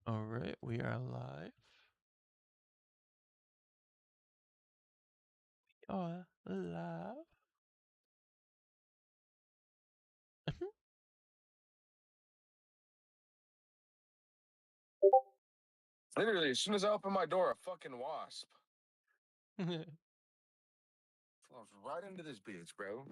All right, we are live. We are live. Literally, as soon as I open my door, a fucking wasp falls right into this bitch, bro.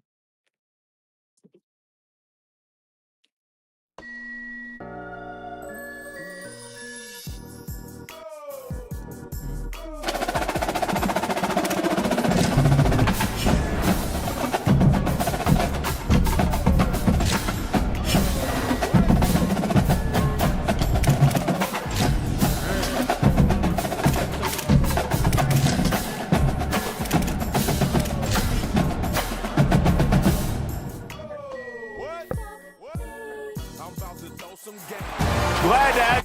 Glad that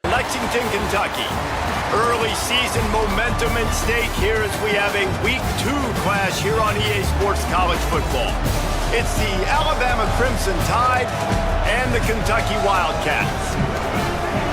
Lexington, Kentucky. Early season momentum at stake here as we have a Week 2 clash here on EA Sports College Football. It's the Alabama Crimson Tide and the Kentucky Wildcats.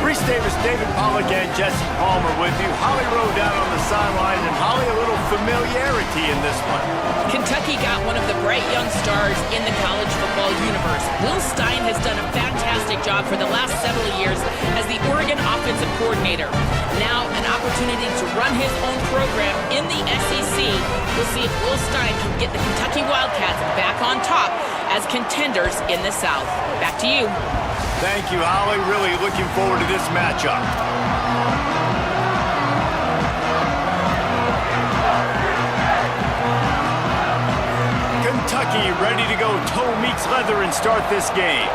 Reese Davis, David Pollock, and Jesse Palmer with you. Holly Rowe down on the sideline, and Holly, a little familiarity in this one. Kentucky got one of the bright young stars in the college football universe. Will Stein has done a fantastic job for the last several years as the Oregon offensive coordinator. Now an opportunity to run his own program in the SEC. We'll see if Will Stein can get the Kentucky Wildcats back on top as contenders in the South. Back to you. Thank you, Holly. Really looking forward to this matchup. Kentucky ready to go toe meets leather and start this game.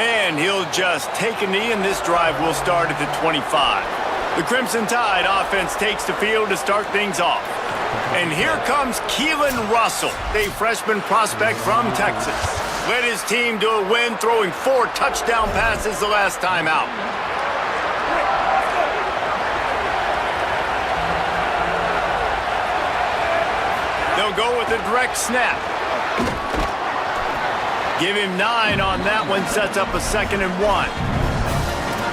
And he'll just take a knee, and this drive will start at the 25. The Crimson Tide offense takes the field to start things off. And here comes Keelan Russell, a freshman prospect from Texas. Led his team to a win, throwing 4 touchdown passes the last time out. They'll go with a direct snap. Give him 9 on that one, sets up a 2nd and 1.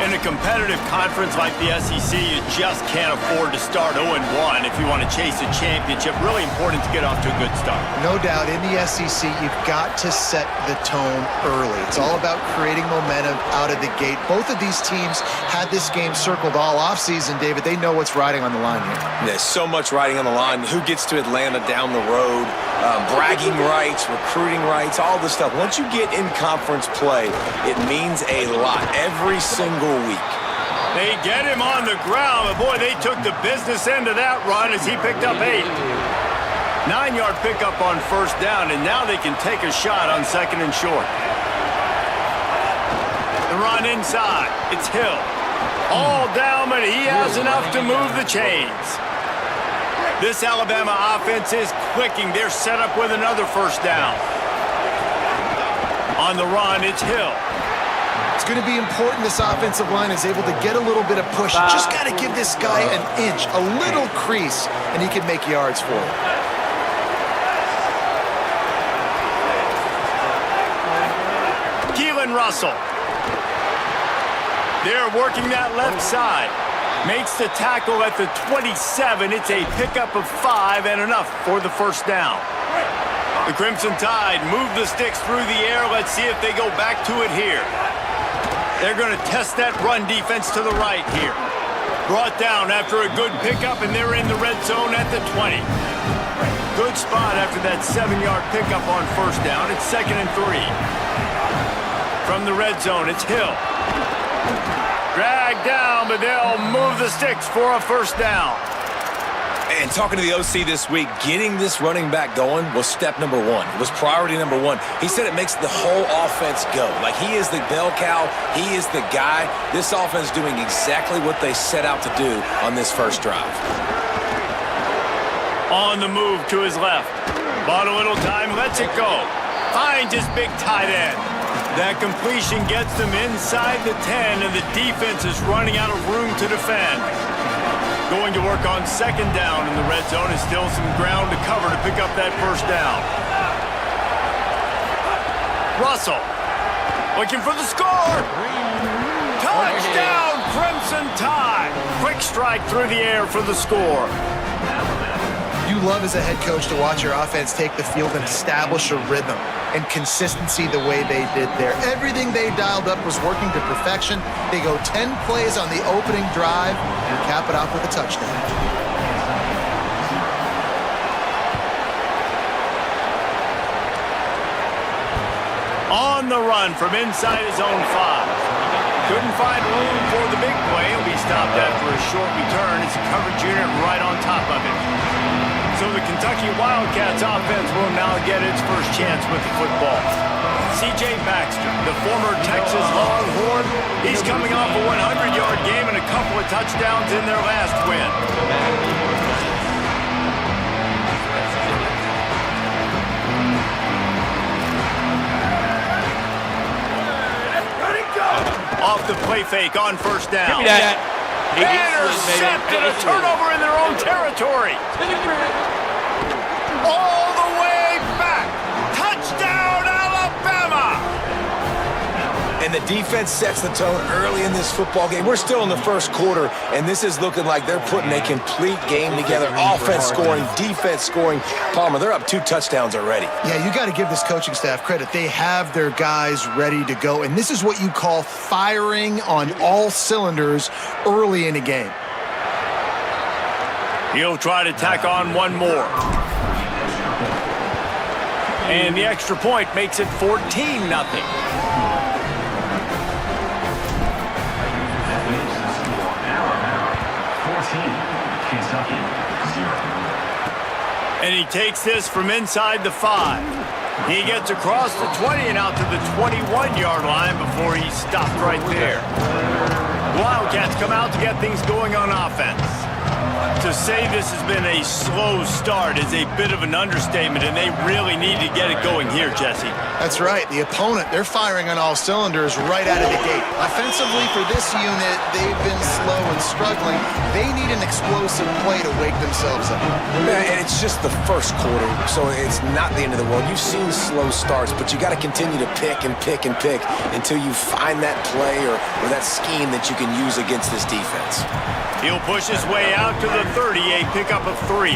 In a competitive conference like the SEC, you just can't afford to start 0-1 if you want to chase a championship. Really important to get off to a good start. No doubt, in the SEC, you've got to set the tone early. It's all about creating momentum out of the gate. Both of these teams had this game circled all offseason, David. They know what's riding on the line here. There's so much riding on the line. Who gets to Atlanta down the road? Bragging rights, recruiting rights, all this stuff. Once you get in conference play, it means a lot every single week. They get him on the ground, but boy, they took the business end of that run as he picked up 8. 9-yard pickup on 1st down, and now they can take a shot on 2nd and short. The run inside. It's Hill. All down, but he has enough to move the chains. This Alabama offense is clicking. They're set up with another 1st down. On the run, it's Hill. It's going to be important this offensive line is able to get a little bit of push. Just got to give this guy an inch, a little crease, and he can make yards for it. Keelan Russell. They're working that left side. Makes the tackle at the 27. It's a pickup of 5 and enough for the 1st down. The Crimson Tide move the sticks through the air. Let's see if they go back to it here. They're going to test that run defense to the right here. Brought down after a good pickup, and they're in the red zone at the 20. Good spot after that 7-yard pickup on 1st down. It's 2nd and 3. From the red zone, it's Hill. Dragged down, but they'll move the sticks for a 1st down. And talking to the OC this week, getting this running back going was step number 1. It was priority number 1. He said it makes the whole offense go. Like, he is the bell cow. He is the guy. This offense doing exactly what they set out to do on this 1st drive. On the move to his left. Bought a little time, lets it go. Finds his big tight end. That completion gets them inside the 10, and the defense is running out of room to defend. Going to work on 2nd down in the red zone, and still some ground to cover to pick up that 1st down. Russell looking for the score. Touchdown, Crimson Tide. Quick strike through the air for the score. You love as a head coach to watch your offense take the field and establish a rhythm and consistency the way they did there. Everything they dialed up was working to perfection. They go 10 plays on the opening drive and cap it off with a touchdown. On the run from inside his own 5. Couldn't find room for the big play. He'll be stopped after a short return. It's a coverage unit right on top of it. So the Kentucky Wildcats offense will now get its first chance with the football. C.J. Baxter, the former Texas Longhorn, he's coming off a 100-yard game and a couple of touchdowns in their last win. Off the play fake on first down. Give me that. Intercepted, a turnover in their own territory. All the way back. Touchdown, Alabama. And the defense sets the tone early in this football game. We're still in the first quarter, and this is looking like they're putting a complete game together. Offense scoring, defense scoring. Palmer, they're up 2 touchdowns already. Yeah, you got to give this coaching staff credit. They have their guys ready to go, and this is what you call firing on all cylinders early in a game. He'll try to tack on one more. And the extra point makes it 14-0. And he takes this from inside the 5. He gets across the 20 and out to the 21-yard line before he's stopped right there. Wildcats come out to get things going on offense. To say this has been a slow start is a bit of an understatement, and they really need to get it going here, Jesse. That's right. The opponent, they're firing on all cylinders right out of the gate. Offensively, for this unit, they've been slow and struggling. They need an explosive play to wake themselves up. Yeah, and it's just the first quarter, so it's not the end of the world. You've seen slow starts, but you got to continue to pick and pick and pick until you find that play or that scheme that you can use against this defense. He'll push his way out to the 30, a pickup of 3.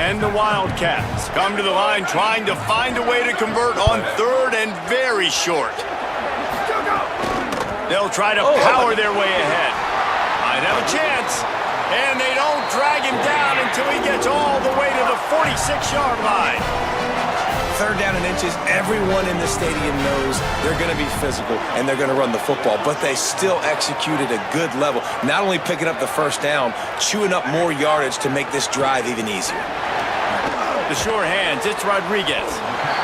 And the Wildcats come to the line trying to find a way to convert on 3rd and very short. They'll try to power their way ahead. Might have a chance. And they don't drag him down until he gets all the way to the 46-yard line. 3rd down and inches, everyone in the stadium knows they're going to be physical and they're going to run the football, but they still executed a good level. Not only picking up the first down, chewing up more yardage to make this drive even easier. The sure hands, it's Rodriguez.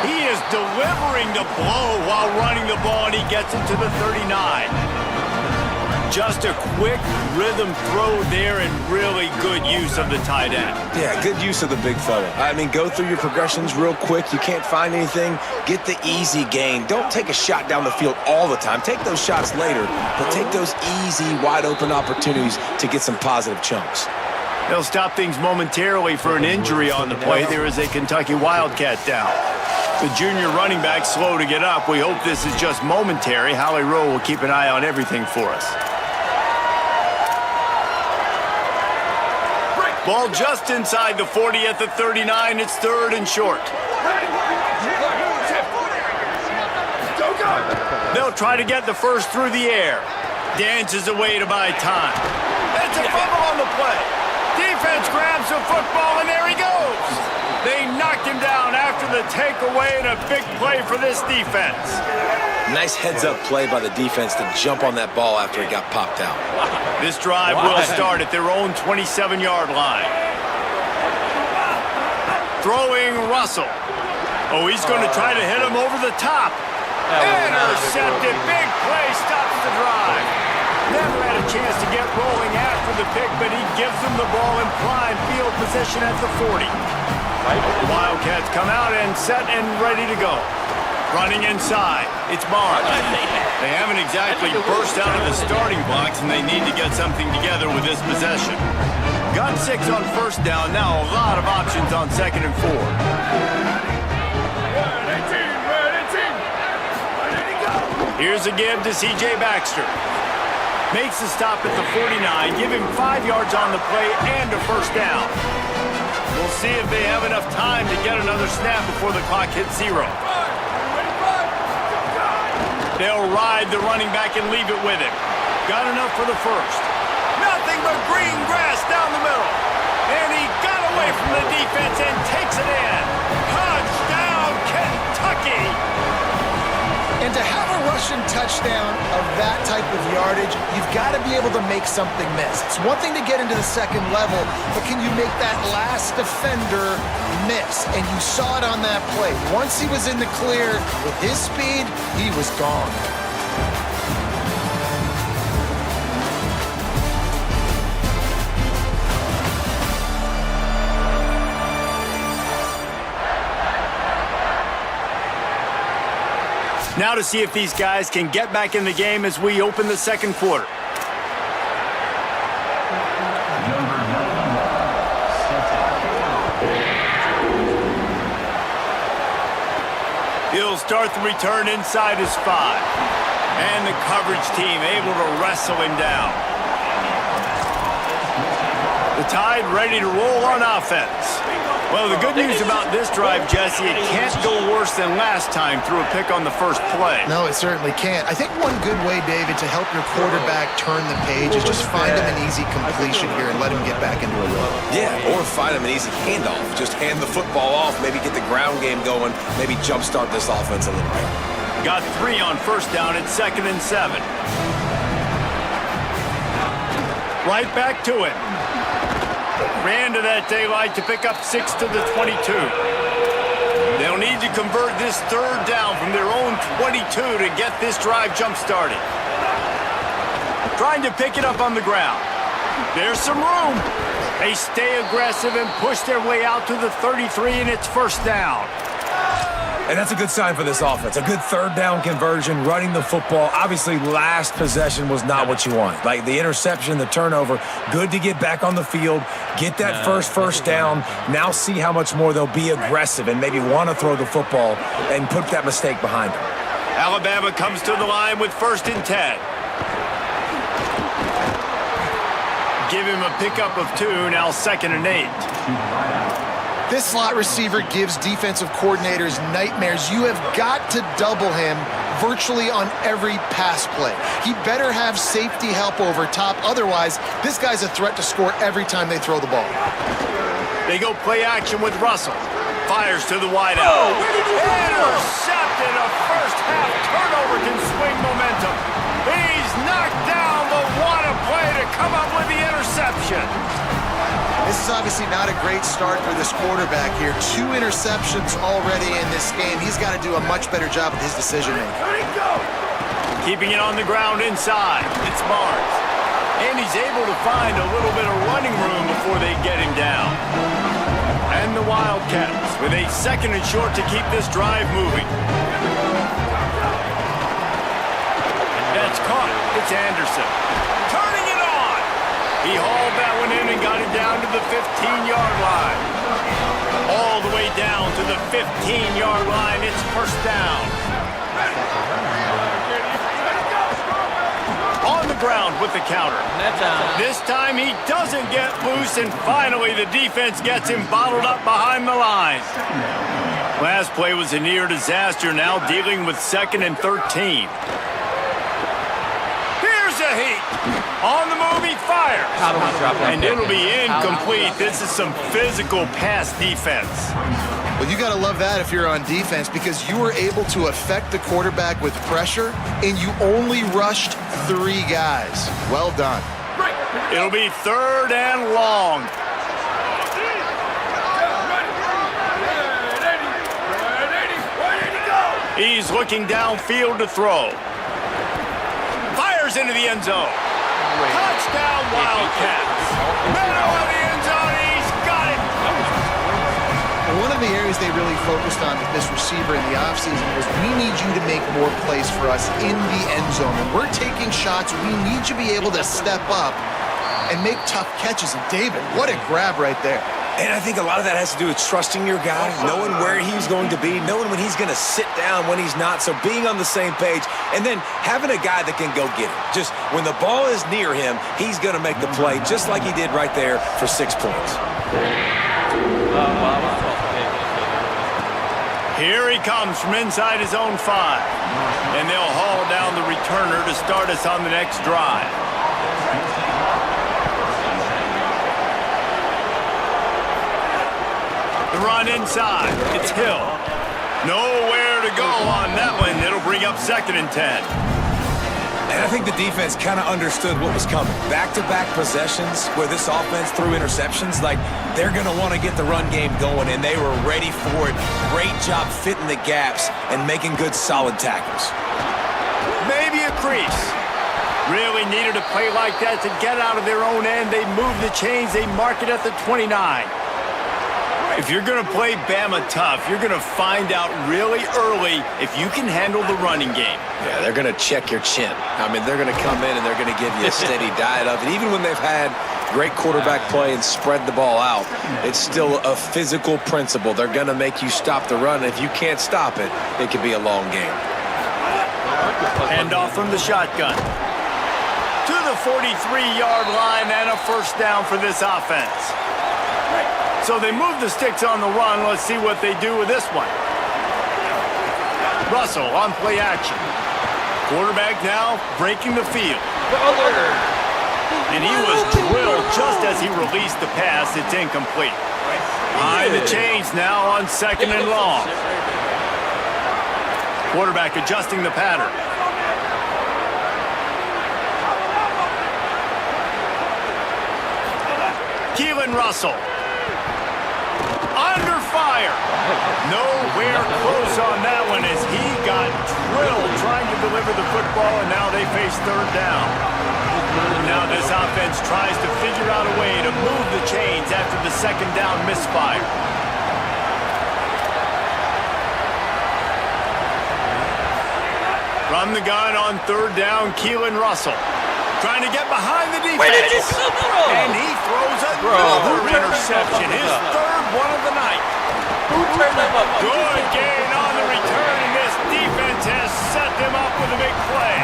He is delivering the blow while running the ball, and he gets it to the 39. Just a quick rhythm throw there and really good use of the tight end. Yeah, good use of the big fella. I mean, go through your progressions real quick. You can't find anything, get the easy gain. Don't take a shot down the field all the time. Take those shots later, but take those easy, wide-open opportunities to get some positive chunks. They'll stop things momentarily for an injury on the play. There is a Kentucky Wildcat down. The junior running back slow to get up. We hope this is just momentary. Holly Rowe will keep an eye on everything for us. Ball just inside the 40 at the 39. It's 3rd and short. They'll try to get the first through the air. Dances away to buy time. It's a fumble on the play. Defense grabs the football, and there he goes. They knocked him down after the takeaway, and a big play for this defense. Nice heads-up play by the defense to jump on that ball after it got popped out. This drive will start at their own 27-yard line. Throwing Russell. Oh, he's going to try to hit him over the top. Intercepted. Big play stops the drive. Never had a chance to get rolling after the pick, but he gives them the ball in prime field position at the 40. The Wildcats come out and set and ready to go. Running inside, it's Barnes. They haven't exactly burst out of the starting blocks, and they need to get something together with this possession. Got 6 on first down, now a lot of options on 2nd and 4. Here's a give to C.J. Baxter. Makes the stop at the 49, give him 5 yards on the play and a first down. We'll see if they have enough time to get another snap before the clock hits 0. They'll ride the running back and leave it with him. Got enough for the first. Nothing but green grass down the middle. And he got away from the defense and takes it in. Touchdown, Kentucky! And to have a rushing touchdown of that type of yardage, you've got to be able to make something miss. It's one thing to get into the second level, but can you make that last defender miss? And you saw it on that play. Once he was in the clear with his speed, he was gone. Now to see if these guys can get back in the game as we open the second quarter. He'll start the return inside his 5. And the coverage team able to wrestle him down. The Tide ready to roll on offense. Well, the good news about this drive, Jesse, it can't go worse than last time through a pick on the first play. No, it certainly can't. I think one good way, David, to help your quarterback turn the page is just find him an easy completion here and let him get back into a rhythm. Yeah, or find him an easy handoff. Just hand the football off, maybe get the ground game going, maybe jumpstart this offense a little bit. Got 3 on first down at 2nd and 7. Right back to it. Ran to that daylight to pick up 6 to the 22. They'll need to convert this third down from their own 22 to get this drive jump-started. Trying to pick it up on the ground. There's some room. They stay aggressive and push their way out to the 33, and it's first down. And that's a good sign for this offense. A good third down conversion, running the football. Obviously, last possession was not what you want. Like the interception, the turnover, good to get back on the field, get that first down. Now see how much more they'll be aggressive and maybe want to throw the football and put that mistake behind them. Alabama comes to the line with 1st and 10. Give him a pickup of 2, now 2nd and 8. This slot receiver gives defensive coordinators nightmares. You have got to double him virtually on every pass play. He better have safety help over top. Otherwise, this guy's a threat to score every time they throw the ball. They go play action with Russell. Fires to the wideout. Intercepted. A first-half turnover can swing momentum. He's knocked down, but what a play to come up with the interception. This is obviously not a great start for this quarterback here. 2 interceptions already in this game. He's got to do a much better job with his decision-making. Keeping it on the ground inside. It's Barnes. And he's able to find a little bit of running room before they get him down. And the Wildcats with a 2nd and short to keep this drive moving. That's caught. It's Anderson. Turning it on. He hauled that one in and got it down to the 15-yard line. All the way down to the 15-yard line. It's first down. On the ground with the counter. This time he doesn't get loose, and finally the defense gets him bottled up behind the line. Last play was a near disaster, now dealing with 2nd and 13. Here's a heat. On the move, he fires. And it'll be incomplete. This is some physical pass defense. Well, you got to love that if you're on defense, because you were able to affect the quarterback with pressure, and you only rushed 3 guys. Well done. It'll be 3rd and long. He's looking downfield to throw. Fires into the end zone. Touchdown, Wildcats. Middle of the end zone, he's got it. One of the areas they really focused on with this receiver in the offseason was, we need you to make more plays for us in the end zone. When we're taking shots, we need you to be able to step up and make tough catches. And David, what a grab right there. And I think a lot of that has to do with trusting your guy, knowing where he's going to be, knowing when he's going to sit down, when he's not. So being on the same page, and then having a guy that can go get it. Just when the ball is near him, he's going to make the play, just like he did right there for 6 points. Here he comes from inside his own 5. And they'll haul down the returner to start us on the next drive. The run inside. It's Hill. Nowhere to go on that one. It'll bring up 2nd and 10. And I think the defense kind of understood what was coming. Back-to-back possessions where this offense threw interceptions, like they're going to want to get the run game going, and they were ready for it. Great job fitting the gaps and making good, solid tackles. Maybe a crease. Really needed a play like that to get out of their own end. They move the chains. They mark it at the 29. If you're going to play Bama tough, you're going to find out really early if you can handle the running game. Yeah, they're going to check your chin. I mean, they're going to come in and they're going to give you a steady diet of it. Even when they've had great quarterback play and spread the ball out, it's still a physical principle. They're going to make you stop the run. If you can't stop it, it could be a long game. Hand off from the shotgun. To the 43-yard line and a 1st down for this offense. So they move the sticks on the run. Let's see what they do with this one. Russell on play action. Quarterback now breaking the field. And he was drilled just as he released the pass. It's incomplete. Behind the chains now on 2nd and long. Quarterback adjusting the pattern. Keelan Russell. Under fire. Nowhere close on that one as he got drilled trying to deliver the football, and now they face 3rd down. Now this offense tries to figure out a way to move the chains after the 2nd down misfire. From the gun on 3rd down, Keelan Russell. Trying to get behind the defense. And he throws another interception. His 3rd one of the night. Good gain on the return, and this defense has set them up with a big play.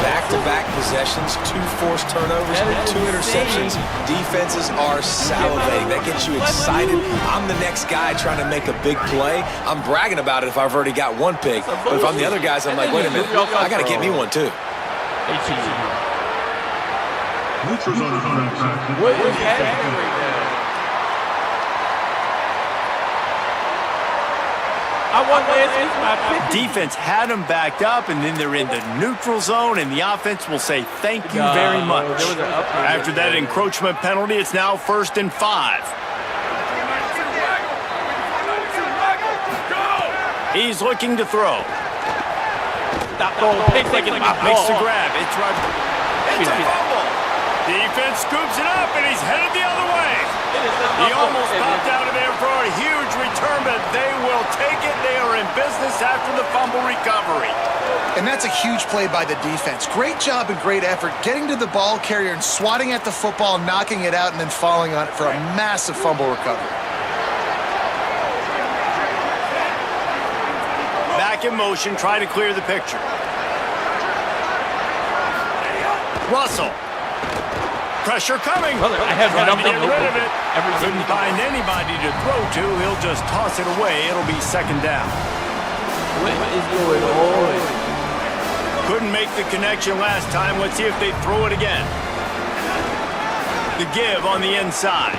Back-to-back possessions, 2 forced turnovers, 2 interceptions. Defenses are salivating. That gets you excited. I'm the next guy trying to make a big play. I'm bragging about it if I've already got 1 pick. But if I'm the other guys, I'm like, wait a minute, I got to get me one too. What is happening right now? Defense had them backed up, and then they're in the neutral zone, and the offense will say thank you very much. After that encroachment penalty, it's now 1st and 5. He's looking to throw. Makes the grab. It's right. It's a fumble. Defense scoops it up, and he's headed the other way. He almost popped out of there for a huge return, but they will take it. They are in business after the fumble recovery. And that's a huge play by the defense. Great job and great effort getting to the ball carrier and swatting at the football, knocking it out, and then falling on it for a massive fumble recovery. Back in motion, try to clear the picture. Russell. Pressure coming. I have trying to get rid of it. Couldn't find anybody to throw to. He'll just toss it away. It'll be 2nd down. What is going on? Couldn't make the connection last time. Let's see if they throw it again. The give on the inside.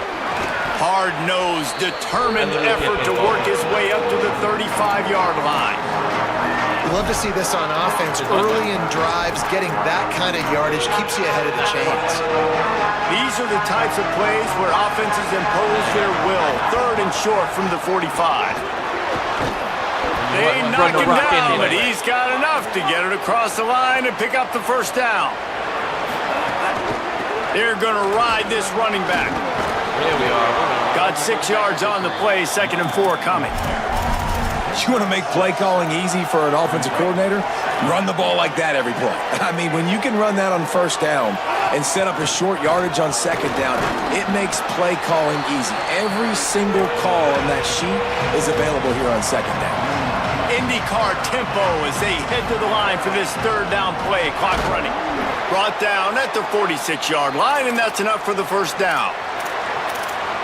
Hard-nosed, determined effort to work his way up to the 35-yard line. You love to see this on offense. Early in drives, getting that kind of yardage keeps you ahead of the chains. These are the types of plays where offenses impose their will. 3rd and short from the 45. They knock him down, but he's got enough to get it across the line and pick up the 1st down. They're going to ride this running back. Here we are. Got 6 yards on the play, 2nd and 4 coming. You want to make play calling easy for an offensive coordinator? Run the ball like that every play. I mean, when you can run that on 1st down, and set up a short yardage on second down, it makes play calling easy. Every single call on that sheet is available here on second down. IndyCar tempo as they head to the line for this third down play. Clock running. Brought down at the 46-yard line, and that's enough for the first down.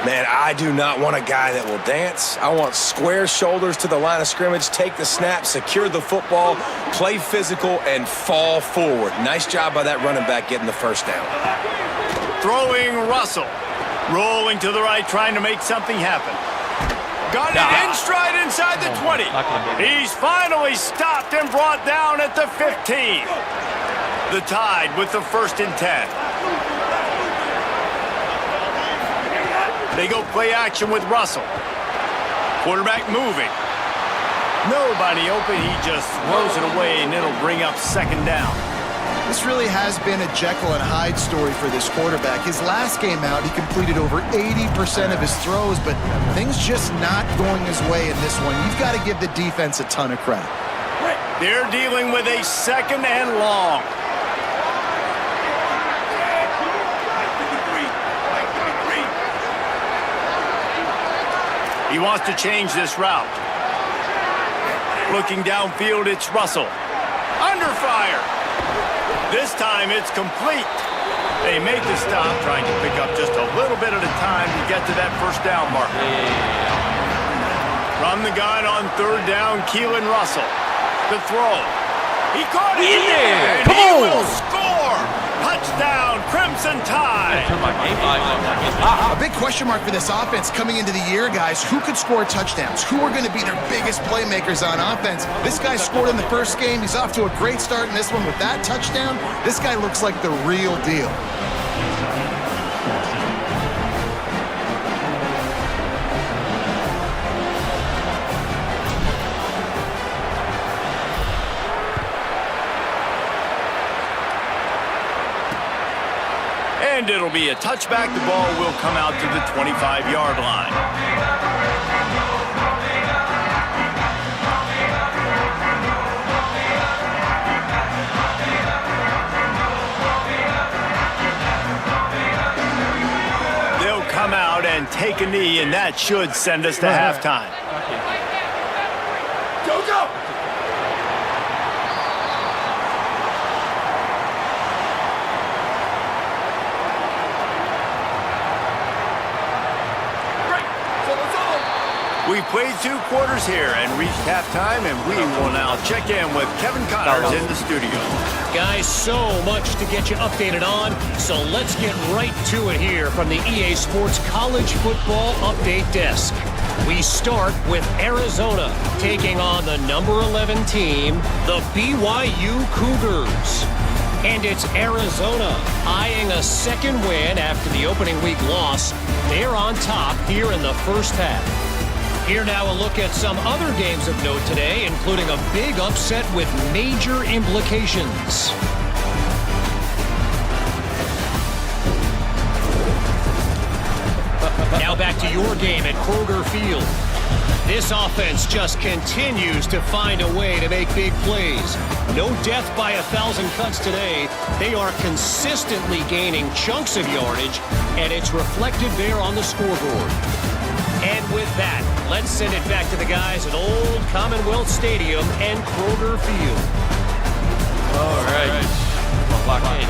Man, I do not want a guy that will dance. I want square shoulders to the line of scrimmage, take the snap, secure the football, play physical, and fall forward. Nice job by that running back getting the first down. Throwing Russell. Rolling to the right, trying to make something happen. Got it in stride inside the 20. He's finally stopped and brought down at the 15. The Tide with the 1st and 10. They go play action with Russell. Quarterback moving. Nobody open. He just throws it away, and it'll bring up second down. This really has been a Jekyll and Hyde story for this quarterback. His last game out, he completed over 80% of his throws, but things just not going his way in this one. You've got to give the defense a ton of credit. They're dealing with a 2nd and long. He wants to change this route. Looking downfield, it's Russell. Under fire. This time it's complete. They make the stop, trying to pick up just a little bit at a time to get to that first down marker. From the gun on 3rd down, Keelan Russell. The throw. He caught it in there, and he will score. Touchdown, Crimson Tide. A big question mark for this offense coming into the year, guys. Who could score touchdowns? Who are going to be their biggest playmakers on offense? This guy scored in the first game. He's off to a great start in this one with that touchdown. This guy looks like the real deal. And it'll be a touchback. The ball will come out to the 25-yard line. They'll come out and take a knee, and that should send us to halftime. Go, go! We played 2 quarters here and reached halftime, and we will now check in with Kevin Connors in the studio. Guys, so much to get you updated on, so let's get right to it here from the EA Sports College Football Update Desk. We start with Arizona taking on the number 11 team, the BYU Cougars. And it's Arizona eyeing a 2nd win after the opening week loss. They're on top here in the first half. Here now a look at some other games of note today, including a big upset with major implications. Now back to your game at Kroger Field. This offense just continues to find a way to make big plays. No death by 1,000 cuts today. They are consistently gaining chunks of yardage, and it's reflected there on the scoreboard. And with that, let's send it back to the guys at Old Commonwealth Stadium and Kroger Field. All right. Clock in.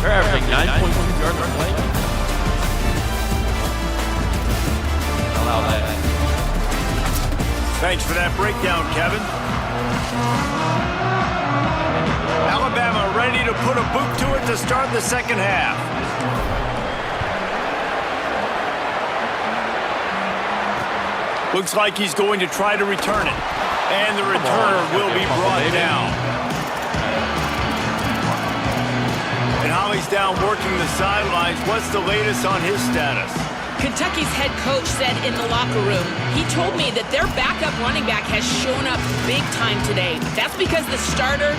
They're averaging 9.2 yards per play. Allow that. Thanks for that breakdown, Kevin. Alabama ready to put a boot to it to start the second half. Looks like he's going to try to return it. And the returner will be brought down. And Holly's down working the sidelines. What's the latest on his status? Kentucky's head coach said in the locker room, he told me that their backup running back has shown up big time today. That's because the starter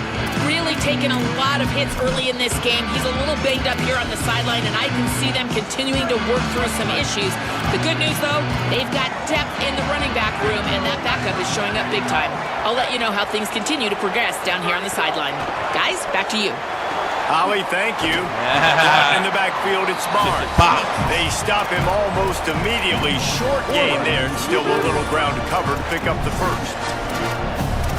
really taken a lot of hits early in this game. He's a little banged up here on the sideline, and I can see them continuing to work through some issues. The good news, though, they've got depth in the running back room, and that backup is showing up big time. I'll let you know how things continue to progress down here on the sideline. Guys, back to you. Holly, thank you. Caught in the backfield, it's Barnes. They stop him almost immediately. Short gain there, and still a little ground to cover to pick up the first.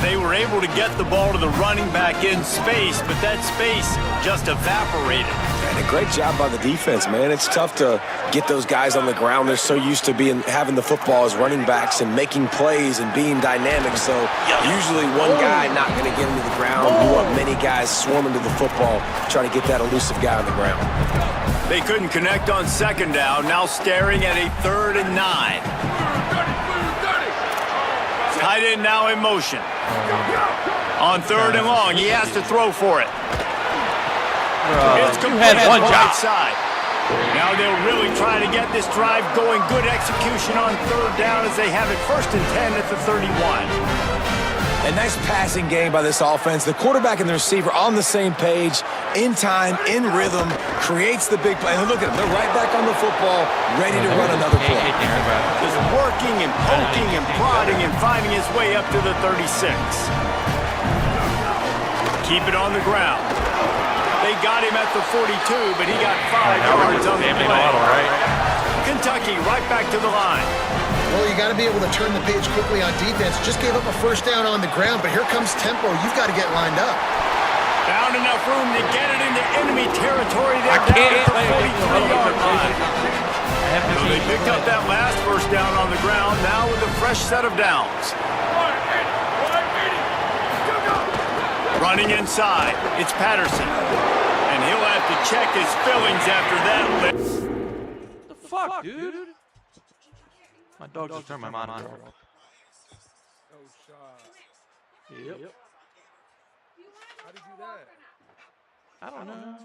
They were able to get the ball to the running back in space, but that space just evaporated. And a great job by the defense, man. It's tough to get those guys on the ground. They're so used to having the football as running backs and making plays and being dynamic. So usually one guy not going to get into the ground. You want many guys swarming to the football, trying to get that elusive guy on the ground. They couldn't connect on second down. Now staring at a 3rd and 9. Tight end now in motion. On 3rd and long, he has to throw for it. It's complete on the right side. Now they'll really try to get this drive going. Good execution on 3rd down as they have it 1st and 10 at the 31. A nice passing game by this offense. The quarterback and the receiver on the same page, in time, in rhythm, creates the big play. And look at them. They're right back on the football, ready to run another play. Just working and poking and prodding and finding his way up to the 36. Keep it on the ground. They got him at the 42, but he got 5 yards on the play. Kentucky right back to the line. Well, you got to be able to turn the page quickly on defense. Just gave up a 1st down on the ground, but here comes tempo. You've got to get lined up. Found enough room to get it into enemy territory there down at the 43-yard line. So they picked up that last 1st down on the ground, now with a fresh set of downs. Running inside, it's Patterson. And he'll have to check his fillings after that. What the fuck, dude? My dog just turned my monitor off. Oh, shot. Yep. How did you do that? I don't know.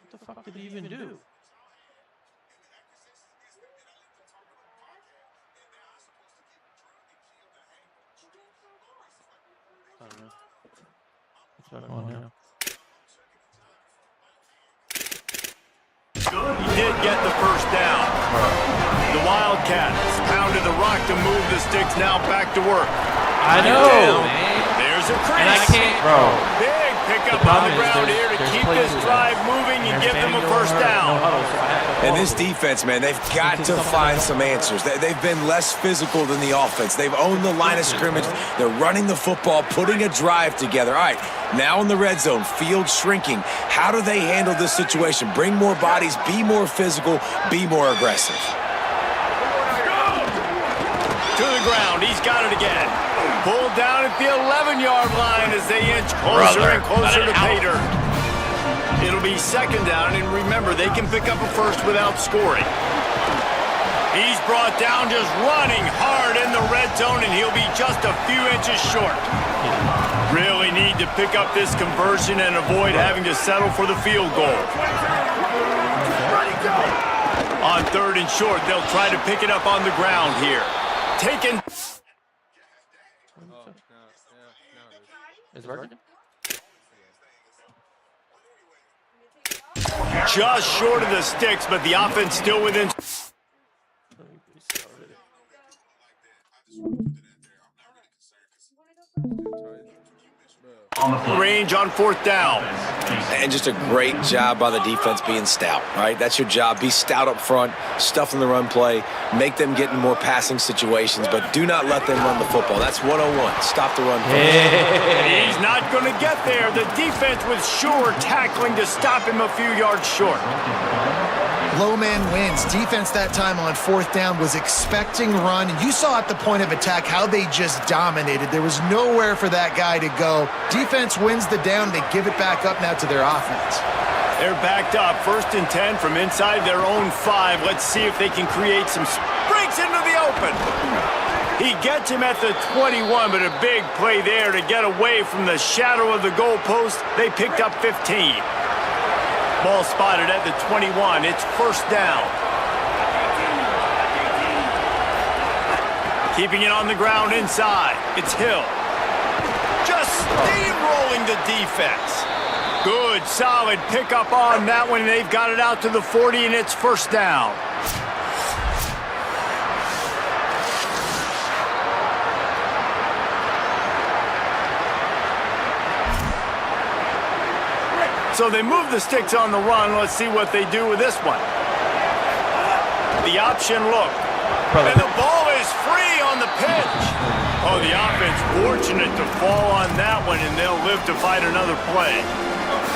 What the fuck did he even do? I don't know. What's going on now? He did get the 1st down. The Wildcats pounded the rock to move the sticks, now back to work. I know, man. There's a crease. And I can't, bro. Big pickup on the ground here to keep this drive moving and give them a 1st down. And this defense, man, they've got to find some answers. They've been less physical than the offense. They've owned the line of scrimmage. They're running the football, putting a drive together. All right, now in the red zone, field shrinking. How do they handle this situation? Bring more bodies, be more physical, be more aggressive. To the ground, he's got it again. Pulled down at the 11-yard line as they inch closer and closer to pay dirt. It'll be 2nd down, and remember, they can pick up a 1st without scoring. He's brought down just running hard in the red zone, and he'll be just a few inches short. Really need to pick up this conversion and avoid having to settle for the field goal. On 3rd and short, they'll try to pick it up on the ground here. Taken. Is it working? Just short of the sticks, but the offense still within. Range on 4th down. And just a great job by the defense being stout, right? That's your job. Be stout up front, stuff in the run play, make them get in more passing situations, but do not let them run the football. That's 101. Stop the run. He's not going to get there. The defense was sure tackling to stop him a few yards short. Low man wins. Defense that time on 4th down was expecting run. And you saw at the point of attack how they just dominated. There was nowhere for that guy to go. Defense wins the down. They give it back up now to their offense. They're backed up. 1st and 10 from inside their own 5. Let's see if they can create some breaks into the open. He gets him at the 21, but a big play there to get away from the shadow of the goalpost. They picked up 15. Ball spotted at the 21. It's 1st down. Keeping it on the ground inside. It's Hill. Just steamrolling the defense. Good, solid pickup on that one. They've got it out to the 40, and it's 1st down. So they move the sticks on the run. Let's see what they do with this one. The option look. And the ball is free on the pitch. Oh, the offense fortunate to fall on that one, and they'll live to fight another play.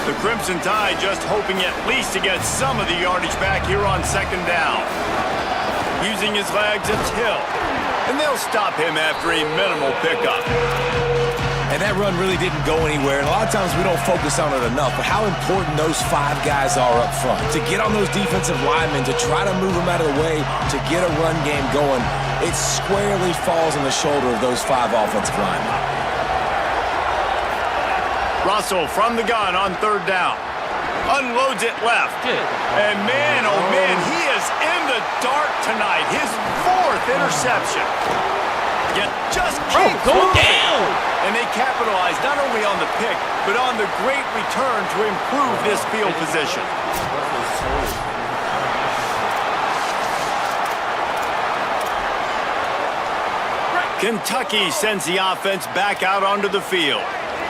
The Crimson Tide just hoping at least to get some of the yardage back here on second down. Using his legs, it's Hill. And they'll stop him after a minimal pickup. And that run really didn't go anywhere. And a lot of times we don't focus on it enough, but how important those 5 guys are up front. To get on those defensive linemen, to try to move them out of the way, to get a run game going, it squarely falls on the shoulder of those 5 offensive linemen. Russell from the gun on third down. Unloads it left. And man, oh man, he is in the dark tonight. His 4th interception. Yet just keeps moving. Down. And they capitalize not only on the pick, but on the great return to improve this field position. Kentucky sends the offense back out onto the field.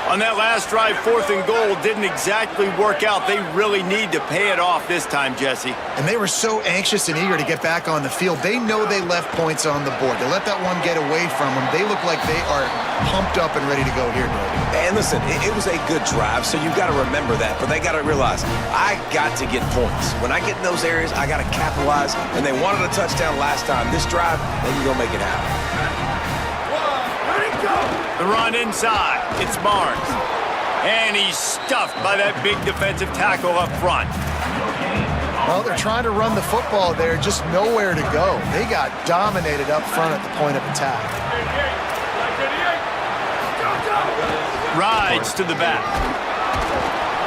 On that last drive, 4th and goal didn't exactly work out. They really need to pay it off this time, Jesse. And they were so anxious and eager to get back on the field. They know they left points on the board. They let that one get away from them. They look like they are pumped up and ready to go here, Dave. And listen, it was a good drive, so you've got to remember that. But they got to realize, I got to get points. When I get in those areas, I got to capitalize. And they wanted a touchdown last time. This drive, they can go make it happen. The run inside. It's Barnes. And he's stuffed by that big defensive tackle up front. Well, they're trying to run the football there, just nowhere to go. They got dominated up front at the point of attack. Rides to the back.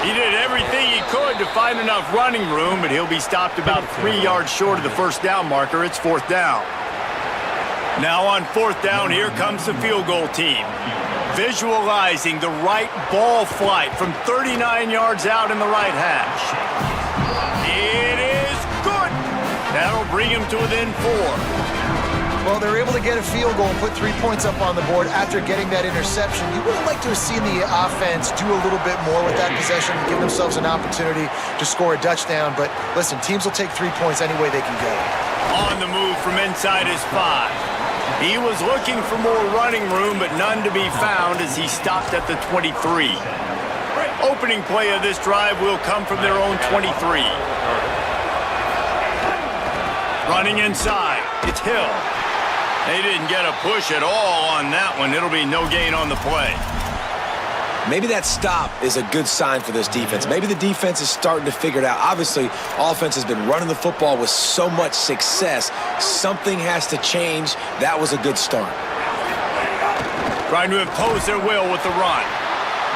He did everything he could to find enough running room, but he'll be stopped about 3 yards short of the first down marker. It's 4th down. Now on 4th down, here comes the field goal team. Visualizing the right ball flight from 39 yards out in the right hash. It is good. That'll bring him to within 4. Well, they're able to get a field goal and put 3 points up on the board after getting that interception. You would have liked to have seen the offense do a little bit more with that possession and give themselves an opportunity to score a touchdown. But listen, teams will take 3 points any way they can get it. On the move from inside his 5. He was looking for more running room, but none to be found as he stopped at the 23. Opening play of this drive will come from their own 23. Running inside, it's Hill. They didn't get a push at all on that one. It'll be no gain on the play. Maybe that stop is a good sign for this defense. Maybe the defense is starting to figure it out. Obviously, offense has been running the football with so much success. Something has to change. That was a good start. Trying to impose their will with the run.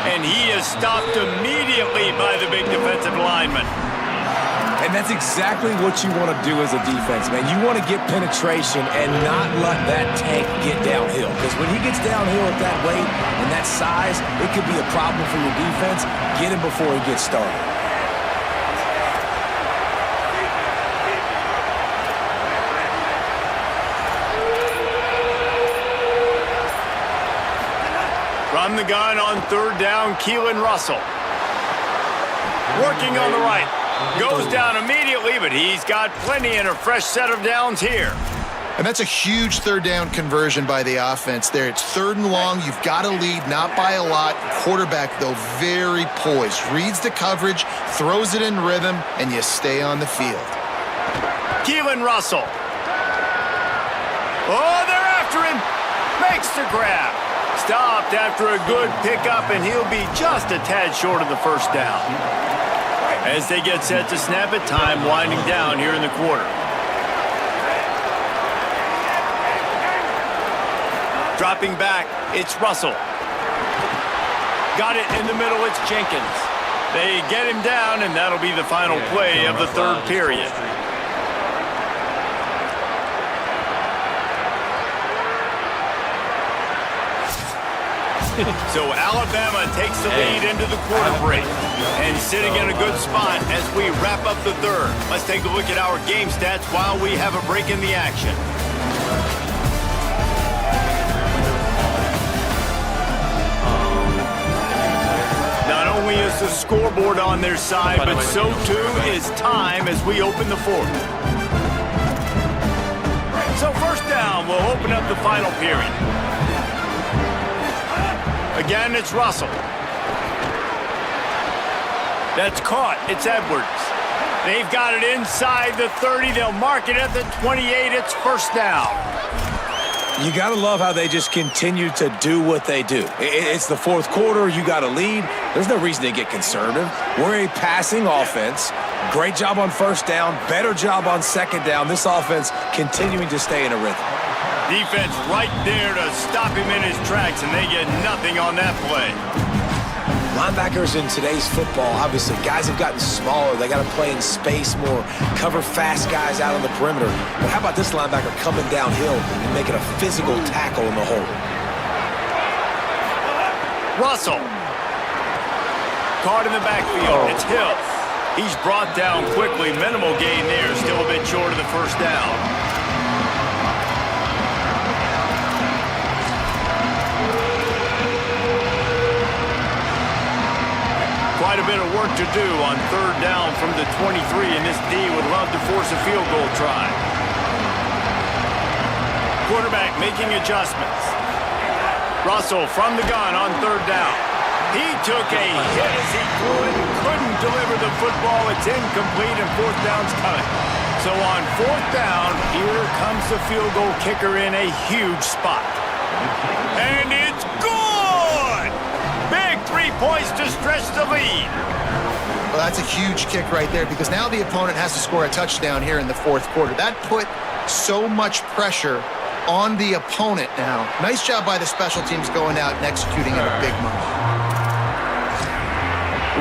And he is stopped immediately by the big defensive lineman. And that's exactly what you want to do as a defense, man. You want to get penetration and not let that tank get downhill. Because when he gets downhill at that weight and that size, it could be a problem for your defense. Get him before he gets started. From the gun on 3rd down, Keelan Russell. Working on the right. Goes down immediately, but he's got plenty and a fresh set of downs here. And that's a huge 3rd down conversion by the offense there. It's 3rd and long. You've got to lead, not by a lot. Quarterback, though, very poised. Reads the coverage, throws it in rhythm, and you stay on the field. Keelan Russell. Oh, they're after him. Makes the grab. Stopped after a good pickup, and he'll be just a tad short of the first down. As they get set to snap it, time winding down here in the quarter. Dropping back, it's Russell. Got it in the middle, it's Jenkins. They get him down, and that'll be the final play of the 3rd period. So Alabama takes the lead into the quarter break and sitting in a good spot as we wrap up the 3rd. Let's take a look at our game stats while we have a break in the action. Not only is the scoreboard on their side, but so too is time as we open the fourth. So first down, we'll open up the final period. Again, it's Russell. That's caught. It's Edwards. They've got it inside the 30. They'll mark it at the 28. It's first down. You got to love how they just continue to do what they do. It's the fourth quarter. You got a lead. There's no reason to get conservative. We're a passing offense. Great job on first down. Better job on second down. This offense continuing to stay in a rhythm. Defense right there to stop him in his tracks, and they get nothing on that play. Linebackers in today's football, obviously, guys have gotten smaller. They got to play in space more, cover fast guys out on the perimeter. But how about this linebacker coming downhill and making a physical tackle in the hole? Russell. Caught in the backfield. It's Hill. He's brought down quickly. Minimal gain there. Still a bit short of the first down. Quite a bit of work to do on third down from the 23, and this D would love to force a field goal try. Quarterback making adjustments. Russell from the gun on third down. He took a hit as he threw it and couldn't deliver the football. It's incomplete, and fourth down's coming. So on fourth down, here comes the field goal kicker in a huge spot. And it's good! Big 3 points to stretch the lead. Well, that's a huge kick right there because now the opponent has to score a touchdown here in the fourth quarter. That put so much pressure on the opponent now. Nice job by the special teams going out and executing in a big moment.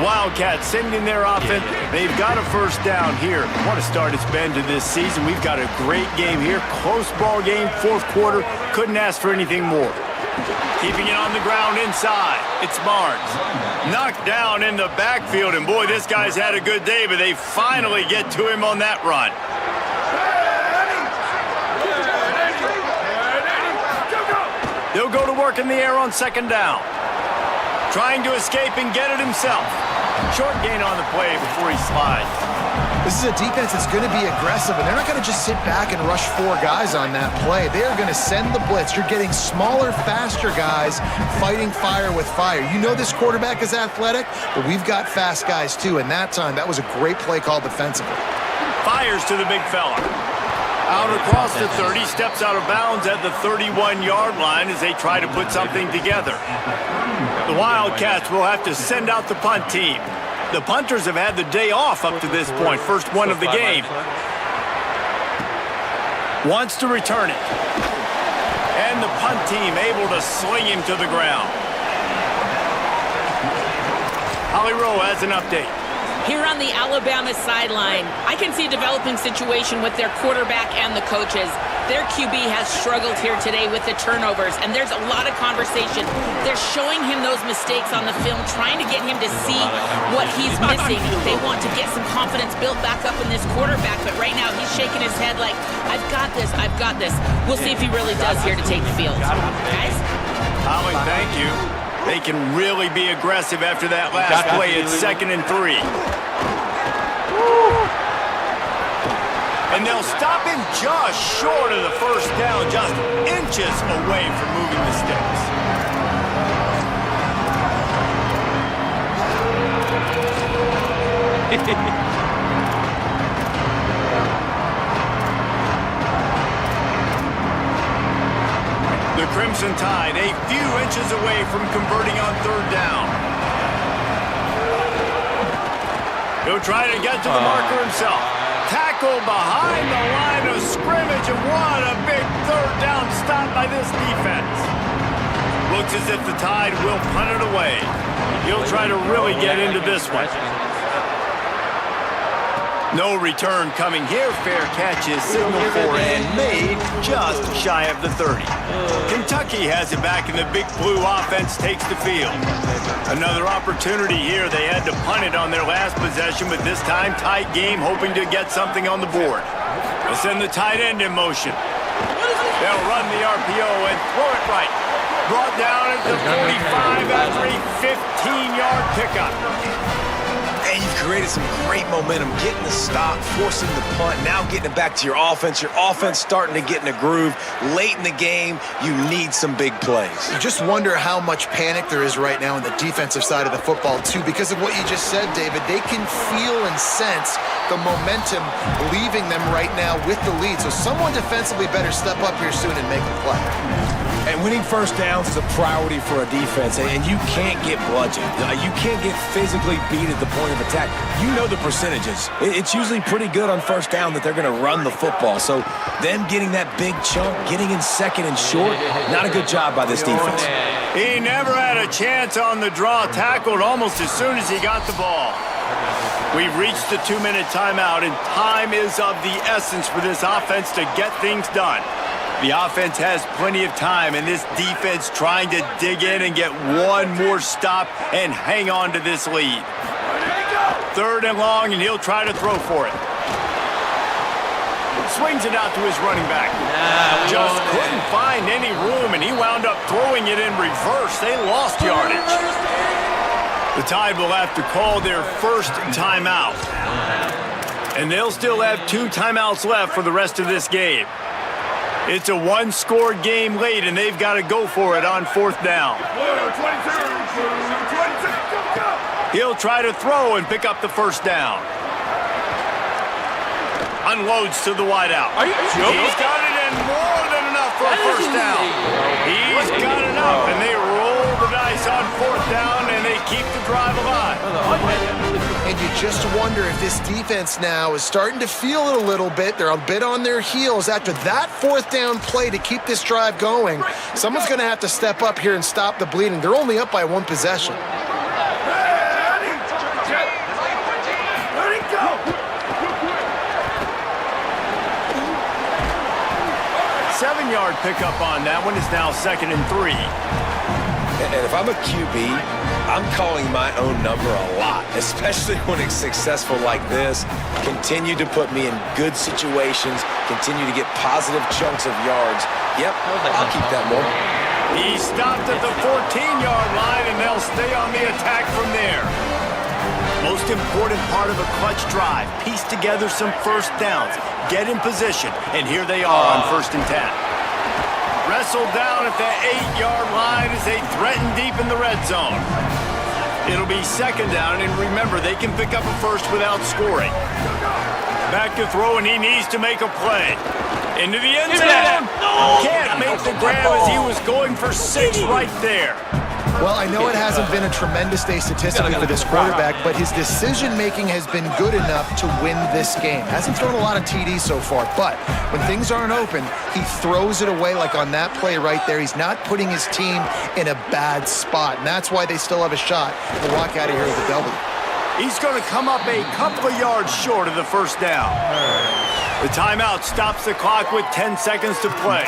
Wildcats sending their offense. They've got a first down here. What a start it's been to this season. We've got a great game here. Close ball game, fourth quarter. Couldn't ask for anything more. Keeping it on the ground inside. It's Barnes. Knocked down in the backfield, and boy, this guy's had a good day, but they finally get to him on that run. He'll go to work in the air on second down. Trying to escape and get it himself. Short gain on the play before he slides. This is a defense that's going to be aggressive, and they're not going to just sit back and rush 4 guys on that play. They are going to send the blitz. You're getting smaller, faster guys fighting fire with fire. You know this quarterback is athletic, but we've got fast guys too, and that time, that was a great play call defensively. Fires to the big fella. Out across the 30, steps out of bounds at the 31-yard line as they try to put something together. The Wildcats will have to send out the punt team. The punters have had the day off up to this point, first one of the game. Wants to return it. And the punt team able to sling him to the ground. Holly Rowe has an update. Here on the Alabama sideline, I can see a developing situation with their quarterback and the coaches. Their QB has struggled here today with the turnovers, and there's a lot of conversation. They're showing him those mistakes on the film, trying to get him to see what he's missing. They want to get some confidence built back up in this quarterback, but right now he's shaking his head like, I've got this, I've got this. We'll see if he really does here to take the field. Guys? Holly, thank you. They can really be aggressive after that last play. It's 2nd and 3. And they'll stop him just short of the first down, just inches away from moving the sticks. The Crimson Tide a few inches away from converting on third down. He'll try to get to the marker himself. Tackle behind the line of scrimmage, and what a big third down stop by this defense. Looks as if the Tide will punt it away. He'll try to really get into this one. No return coming here. Fair catch is signaled for and made just shy of the 30. Kentucky has it back, and the Big Blue offense takes the field. Another opportunity here. They had to punt it on their last possession, but this time tight game, hoping to get something on the board. They'll send the tight end in motion. They'll run the RPO and throw it right. Brought down at the 45 after a 15-yard pickup. And you've created some great momentum, getting the stop, forcing the punt, now getting it back to your offense. Your offense starting to get in a groove. Late in the game, you need some big plays. You just wonder how much panic there is right now on the defensive side of the football, too, because of what you just said, David. They can feel and sense the momentum leaving them right now with the lead. So someone defensively better step up here soon and make a play. And winning first downs is a priority for a defense, and you can't get bludgeoned. You can't get physically beat at the point of attack. You know the percentages. It's usually pretty good on first down that they're going to run the football. So them getting that big chunk, getting in second and short, not a good job by this defense. He never had a chance on the draw, tackled almost as soon as he got the ball. We've reached the 2-minute timeout, and time is of the essence for this offense to get things done. The offense has plenty of time, and this defense trying to dig in and get one more stop and hang on to this lead. 3rd and long, and he'll try to throw for it. Swings it out to his running back. Just couldn't find any room, and he wound up throwing it in reverse. They lost yardage. The Tide will have to call their first timeout. And they'll still have 2 timeouts left for the rest of this game. It's a one-score game late, and they've got to go for it on 4th down. He'll try to throw and pick up the first down. Unloads to the wideout. Are you joking? He's got it in more than enough for a first down. He's got enough, and they roll the dice on 4th down, and they keep the drive alive. And you just wonder if this defense now is starting to feel it a little bit. They're a bit on their heels after that 4th down play to keep this drive going. Someone's going to have to step up here and stop the bleeding. They're only up by 1 possession. 7-yard pickup on that one. Is now 2nd and 3. And if I'm a QB, I'm calling my own number a lot, especially when it's successful like this. Continue to put me in good situations, continue to get positive chunks of yards. Yep, I'll keep that more. He stopped at the 14-yard line, and they'll stay on the attack from there. Most important part of a clutch drive, piece together some first downs, get in position, and here they are on 1st and 10. Wrestled down at the 8-yard line as they threaten deep in the red zone. It'll be 2nd down, and remember, they can pick up a first without scoring. Back to throw, and he needs to make a play. Into the end zone. Can't make the grab as he was going for 6 right there. Well, I know it hasn't been a tremendous day statistically for this quarterback, but his decision-making has been good enough to win this game. Hasn't thrown a lot of TDs so far, but when things aren't open, he throws it away like on that play right there. He's not putting his team in a bad spot, and that's why they still have a shot to walk out of here with a W. He's going to come up a couple of yards short of the first down. The timeout stops the clock with 10 seconds to play.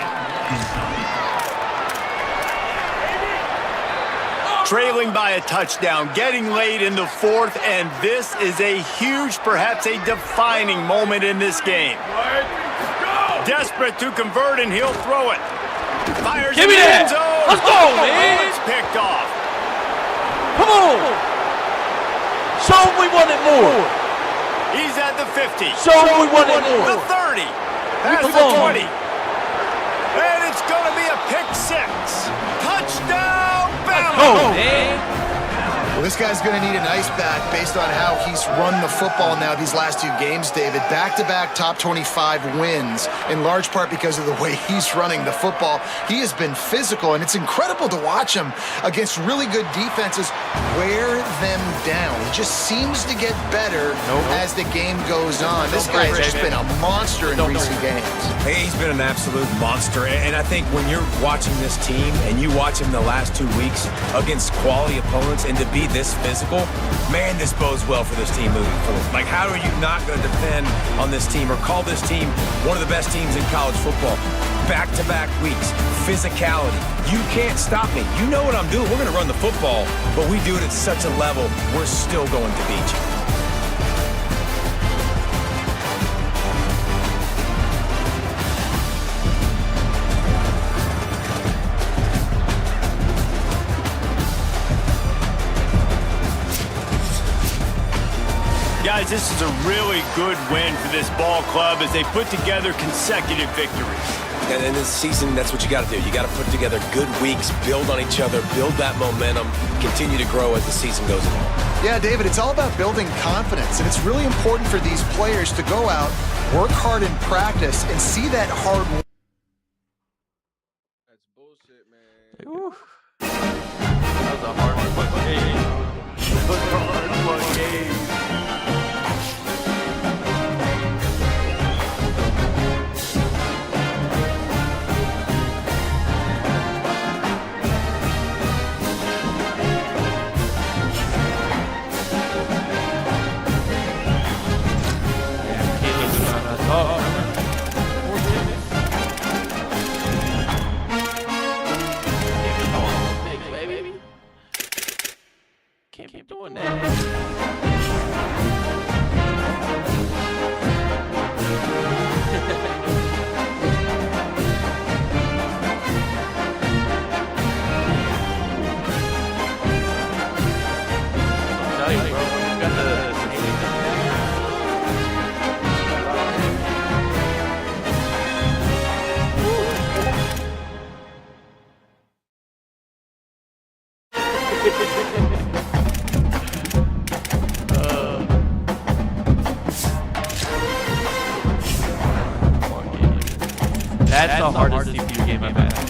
Trailing by a touchdown, getting late in the 4th, and this is a huge, perhaps a defining moment in this game. Desperate to convert, and he'll throw it. Fires in the end zone. Let's go, man. It's picked off. Come on. Show him we want it more. He's at the 50. Show him we want it more. The 30. Past the 20. And it's going to be a pick 6. Touchdown, Bama. Go, man. Well, this guy's going to need an ice bath based on how he's run the football now these last 2 games, David. Back-to-back top 25 wins, in large part because of the way he's running the football. He has been physical, and it's incredible to watch him against really good defenses wear them down. He just seems to get better as the game goes on. This guy has just been a monster in recent games. Hey, he's been an absolute monster, and I think when you're watching this team and you watch him the last 2 weeks against quality opponents and to be this physical, man, this bodes well for this team moving forward. Like, how are you not going to depend on this team or call this team one of the best teams in college football? Back-to-back weeks, physicality. You can't stop me. You know what I'm doing. We're going to run the football, but we do it at such a level, we're still going to beat you. Guys, this is a really good win for this ball club as they put together consecutive victories. And in this season, that's what you got to do. You got to put together good weeks, build on each other, build that momentum, continue to grow as the season goes along. Yeah, David, it's all about building confidence, and it's really important for these players to go out, work hard in practice, and see that hard work. That's bullshit, man. Ooh. That was a hard one game. That was a hard one game. Can't keep doing that. I'll tell you, bro, you got the That's the hardest CPU game I've had.